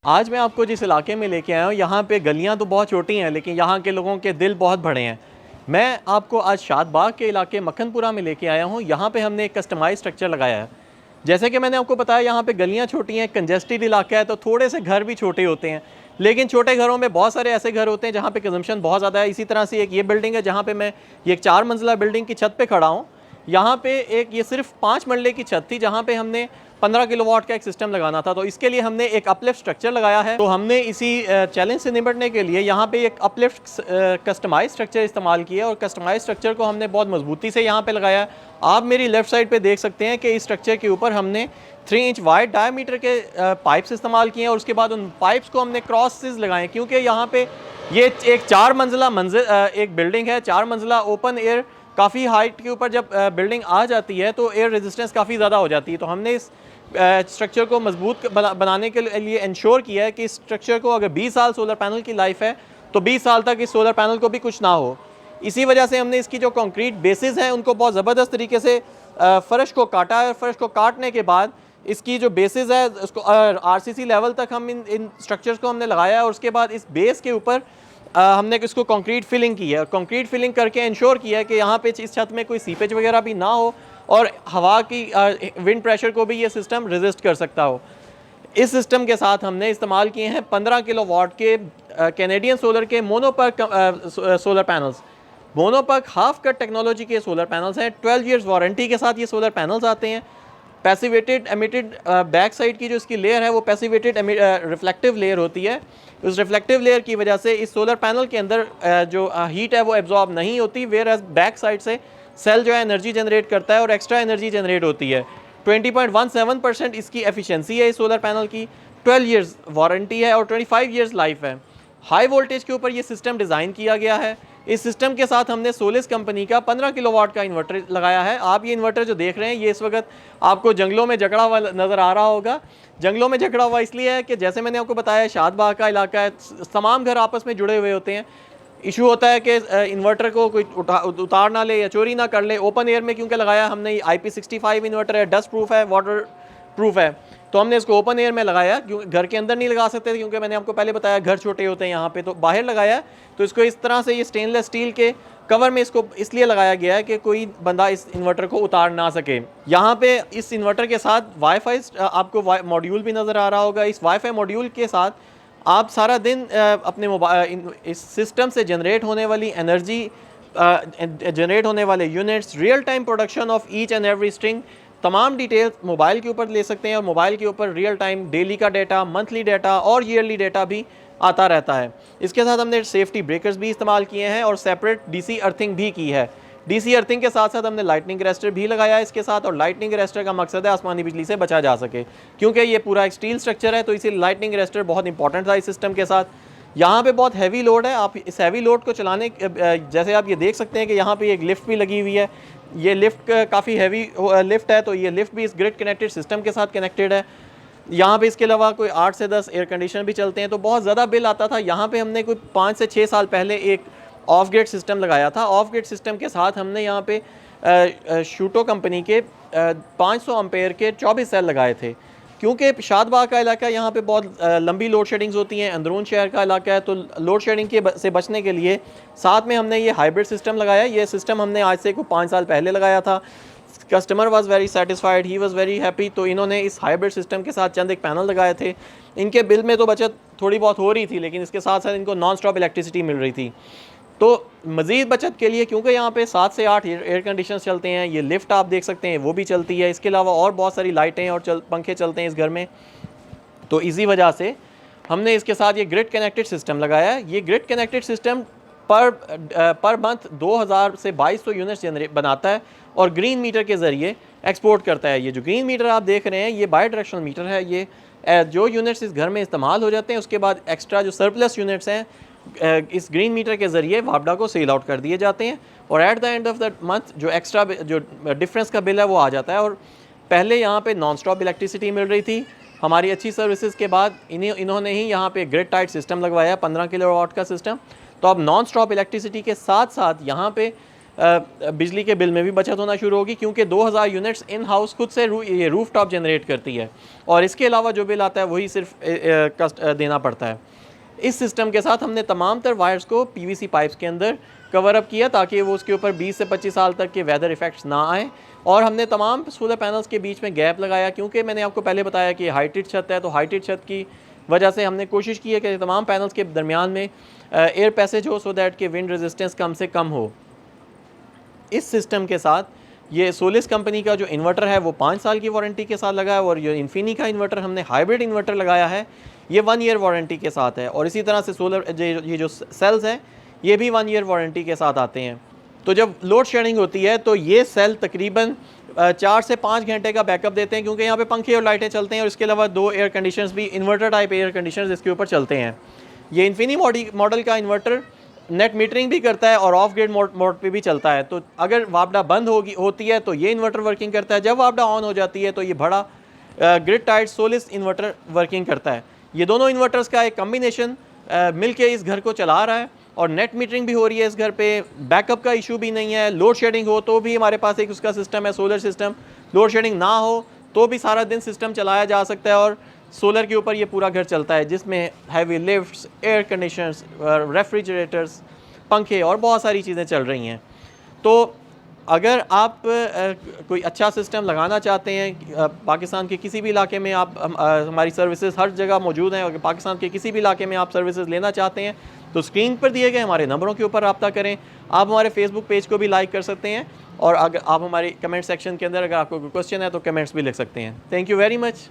आज मैं आपको जिस इलाके में लेके आया हूँ, यहाँ पे गलियाँ तो बहुत छोटी हैं, लेकिन यहाँ के लोगों के दिल बहुत बड़े हैं। मैं आपको आज शादबाग के इलाके मक्खनपुरा में लेके आया हूँ। यहाँ पे हमने एक कस्टमाइज स्ट्रक्चर लगाया है। जैसे कि मैंने आपको बताया, यहाँ पे गलियाँ छोटी हैं, कंजेस्टेड इलाका है, तो थोड़े से घर भी छोटे होते हैं। लेकिन छोटे घरों में बहुत सारे ऐसे घर होते हैं जहाँ पे कंजम्पशन बहुत ज़्यादा है। इसी तरह से एक ये बिल्डिंग है जहाँ पे मैं ये एक 4 मंजिला बिल्डिंग की छत पे खड़ा हूँ। यहाँ पे एक ये सिर्फ 5 मरले की छत थी जहाँ पे हमने 15 किलोवाट का एक सिस्टम लगाना था। तो इसके लिए हमने एक अपलिफ्ट स्ट्रक्चर लगाया है। तो हमने इसी चैलेंज से निपटने के लिए यहाँ पे एक अपलिफ्ट कस्टमाइज स्ट्रक्चर इस्तेमाल किया और कस्टमाइज स्ट्रक्चर को हमने बहुत मजबूती से यहाँ पे लगाया। आप मेरी लेफ़्ट साइड पे देख सकते हैं कि इस स्ट्रक्चर के ऊपर हमने 3 इंच वाइड डायमीटर के पाइप्स इस्तेमाल किए हैं और उसके बाद उन पाइप्स को हमने क्रॉसेस लगाए, क्योंकि यहाँ पे ये एक 4 मंजिला एक बिल्डिंग है, 4 मंजिला ओपन एयर। काफ़ी हाइट के ऊपर जब बिल्डिंग आ जाती है तो एयर रेजिस्टेंस काफ़ी ज़्यादा हो जाती है। तो हमने इस स्ट्रक्चर को मजबूत बनाने के लिए इंश्योर किया है कि इस स्ट्रक्चर को, अगर 20 साल सोलर पैनल की लाइफ है तो 20 साल तक इस सोलर पैनल को भी कुछ ना हो। इसी वजह से हमने इसकी जो कंक्रीट बेसिस हैं उनको बहुत ज़बरदस्त तरीके से फ़र्श को काटा है। फ़र्श को काटने के बाद इसकी जो बेसिस है उसको आरसीसी लेवल तक हम इन स्ट्रक्चर्स को हमने लगाया है और उसके बाद इस बेस के ऊपर हमने इसको कंक्रीट फिलिंग की है और कंक्रीट फिलिंग करके इंश्योर किया है कि यहाँ पे इस छत में कोई सीपेज वगैरह भी ना हो और हवा की विंड प्रेशर को भी ये सिस्टम रेजिस्ट कर सकता हो। इस सिस्टम के साथ हमने इस्तेमाल किए हैं 15 किलोवाट के कैनेडियन सोलर के monoperc solar panels. Monoperc half cut technology के सोलर पैनल्स हैं। 12 ईयर्स वारंटी के साथ ये सोलर पैनल्स आते हैं। पैसिवेटेड एमिटेड बैक साइड की जो इसकी लेयर है वो पैसिवेटेड रिफ्लेक्टिव लेयर होती है। उस रिफ्लेक्टिव लेयर की वजह से इस सोलर पैनल के अंदर जो हीट है वो एब्जॉर्ब नहीं होती, वेयर एज बैक साइड से सेल जो है एनर्जी जनरेट करता है और एक्स्ट्रा एनर्जी जनरेट होती है। 20.17% इसकी एफिशिएंसी है इस सोलर पैनल की। 12 ईयर्स वारंटी है और 25 ईयर्स लाइफ है। हाई वोल्टेज के ऊपर ये सिस्टम डिज़ाइन किया गया है। इस सिस्टम के साथ हमने सोलिस कंपनी का 15 किलोवाट का इन्वर्टर लगाया है। आप ये इन्वर्टर जो देख रहे हैं ये इस वक्त आपको जंगलों में जकड़ा हुआ नज़र आ रहा होगा। जंगलों में जकड़ा हुआ इसलिए है कि जैसे मैंने आपको बताया, शादबाग का इलाका है, तमाम घर आपस में जुड़े हुए होते हैं। इशू होता है कि इन्वर्टर को कोई उतार ना ले या चोरी ना कर ले। ओपन एयर में क्योंकि लगाया हमने, IP65 इन्वर्टर है, डस्ट प्रूफ है, वाटर प्रूफ है, तो हमने इसको ओपन एयर में लगाया। क्योंकि घर के अंदर नहीं लगा सकते क्योंकि मैंने आपको पहले बताया घर छोटे होते हैं यहाँ पे, तो बाहर लगाया। तो इसको इस तरह से ये स्टेनलेस स्टील के कवर में इसको इसलिए लगाया गया है कि कोई बंदा इस इन्वर्टर को उतार ना सके। यहाँ पे इस इन्वर्टर के साथ वाईफाई आपको मॉड्यूल भी नज़र आ रहा होगा। इस वाईफाई मॉड्यूल के साथ आप सारा दिन अपने मोबाइल इस सिस्टम से जनरेट होने वाली एनर्जी, जनरेट होने वाले units, real time production of each and every string, तमाम डिटेल्स मोबाइल के ऊपर ले सकते हैं और मोबाइल के ऊपर रियल टाइम डेली का डाटा, मंथली डाटा और ईयरली डाटा भी आता रहता है। इसके साथ हमने सेफ्टी ब्रेकर्स भी इस्तेमाल किए हैं और सेपरेट डीसी अर्थिंग भी की है। डीसी अर्थिंग के साथ साथ हमने लाइटनिंग अरेस्टर भी लगाया है इसके साथ, और लाइटनिंग अरेस्टर का मकसद है आसमानी बिजली से बचा जा सके। क्योंकि ये पूरा एक स्टील स्ट्रक्चर है तो इसीलिए लाइटनिंग अरेस्टर बहुत इंपॉर्टेंट था इस सिस्टम के साथ। यहाँ पे बहुत हैवी लोड है। आप इस हैवी लोड को चलाने, जैसे आप ये देख सकते हैं कि यहाँ पे एक लिफ्ट भी लगी हुई है। ये लिफ्ट काफ़ी हैवी लिफ्ट है, तो ये लिफ्ट भी इस ग्रिड कनेक्टेड सिस्टम के साथ कनेक्टेड है। यहाँ पे इसके अलावा कोई 8 से 10 एयर कंडीशनर भी चलते हैं। तो बहुत ज़्यादा बिल आता था। यहाँ पे हमने कोई 5 से 6 साल पहले एक ऑफ ग्रिड सिस्टम लगाया था। ऑफ ग्रिड सिस्टम के साथ हमने यहाँ पे शूटो कंपनी के 500 एम्पेयर के 24 सेल लगाए थे। क्योंकि शादबाग का इलाका, यहाँ पे बहुत लंबी लोड शेडिंग्स होती हैं, अंदरून शहर का इलाका है, तो लोड शेडिंग से बचने के लिए साथ में हमने ये हाइब्रिड सिस्टम लगाया। ये सिस्टम हमने आज से 5 साल पहले लगाया था। Customer was very satisfied, he was very happy. तो इन्होंने इस हाइब्रिड सिस्टम के साथ चंद एक पैनल लगाए थे। इनके बिल में तो बचत थोड़ी बहुत हो रही थी, लेकिन इसके साथ साथ इनको नॉन स्टॉप इलेक्ट्रिसिटी मिल रही थी। तो मज़ीद बचत के लिए, क्योंकि यहाँ पे 7 से 8 एयर कंडीशन चलते हैं, ये लिफ्ट आप देख सकते हैं वो भी चलती है, इसके अलावा और बहुत सारी लाइटें और पंखे चलते हैं इस घर में, तो इसी वजह से हमने इसके साथ ये ग्रिड कनेक्टेड सिस्टम लगाया है। ये grid connected system per month 2000 से 2200 यूनिट्स बनाता है और ग्रीन मीटर के ज़रिए एक्सपोर्ट करता है। ये जो ग्रीन मीटर आप देख रहे हैं ये बाई डायरेक्शनल मीटर है। ये जो यूनिट्स इस घर में इस्तेमाल हो जाते हैं उसके बाद एक्स्ट्रा जो सरप्लस यूनिट्स हैं इस ग्रीन मीटर के ज़रिए वापडा को सेल आउट कर दिए जाते हैं और at the end of the month जो एक्स्ट्रा जो डिफरेंस का बिल है वो आ जाता है। और पहले यहाँ पे नॉन स्टॉप इलेक्ट्रिसिटी मिल रही थी। हमारी अच्छी सर्विसेज के बाद इन्होंने ही यहाँ पे ग्रिड टाइट सिस्टम लगवाया, 15 किलोवाट का सिस्टम। तो अब नॉन स्टॉप इलेक्ट्रिसिटी के साथ साथ यहाँ पे बिजली के बिल में भी बचत होना शुरू होगी, क्योंकि 2000 यूनिट्स इन हाउस खुद से ये रूफ टॉप जनरेट करती है और इसके अलावा जो बिल आता है वही सिर्फ देना पड़ता है। इस सिस्टम के साथ हमने तमाम तर वायर्स को पीवीसी पाइप्स के अंदर कवर अप किया ताकि वो उसके ऊपर 20 से 25 साल तक के वेदर इफेक्ट्स ना आए। और हमने तमाम सोलर पैनल्स के बीच में गैप लगाया, क्योंकि मैंने आपको पहले बताया कि हाइटेड छत है, तो हाइटेड छत की वजह से हमने कोशिश की है कि तमाम पैनल्स के दरमियान में एयर पैसेज हो, सो दैट कि विंड रेजिस्टेंस कम से कम हो। इस सिस्टम के साथ ये सोलिस कंपनी का जो इन्वर्टर है वो 5 साल की वारंटी के साथ लगा है, और जो इन्फिनी का इन्वर्टर हमने हाइब्रिड इन्वर्टर लगाया है ये 1 ईयर वारंटी के साथ है। और इसी तरह से सोलर ये जो सेल्स हैं ये भी 1 ईयर वारंटी के साथ आते हैं। तो जब लोड शेडिंग होती है तो ये सेल तकरीबन 4 से 5 घंटे का बैकअप देते हैं, क्योंकि यहाँ पे पंखे और लाइटें चलते हैं और इसके अलावा 2 एयर कंडीशनर्स भी, इन्वर्टर टाइप एयर कंडीशनर्स इसके ऊपर चलते हैं। ये इन्फिनी मॉडल का इन्वर्टर नेट मीटरिंग भी करता है और ऑफ ग्रिड मोड पे भी चलता है। तो अगर वापडा बंद होती है तो ये इन्वर्टर वर्किंग करता है, जब वापडा ऑन हो जाती है तो ये बड़ा grid tied Solis inverter working करता है। ये दोनों इन्वर्टर्स का एक कम्बिनेशन मिलके इस घर को चला रहा है और नेट मीटरिंग भी हो रही है इस घर पे, बैकअप का इशू भी नहीं है। लोड शेडिंग हो तो भी हमारे पास एक उसका सिस्टम है, सोलर सिस्टम। लोड शेडिंग ना हो तो भी सारा दिन सिस्टम चलाया जा सकता है और सोलर के ऊपर ये पूरा घर चलता है, जिसमें heavy lifts, air conditioners, refrigerators, पंखे और बहुत सारी चीज़ें चल रही हैं। तो अगर आप कोई अच्छा सिस्टम लगाना चाहते हैं, पाकिस्तान के किसी भी इलाके में आप हमारी सर्विसेज हर जगह मौजूद हैं, अगर पाकिस्तान के किसी भी इलाके में आप सर्विसेज लेना चाहते हैं तो स्क्रीन पर दिए गए हमारे नंबरों के ऊपर रब्ता करें। आप हमारे फेसबुक पेज को भी लाइक कर सकते हैं और अगर आप हमारे कमेंट सेक्शन के अंदर अगर आपको कोई क्वेश्चन है तो कमेंट्स भी लिख सकते हैं। Thank you very much.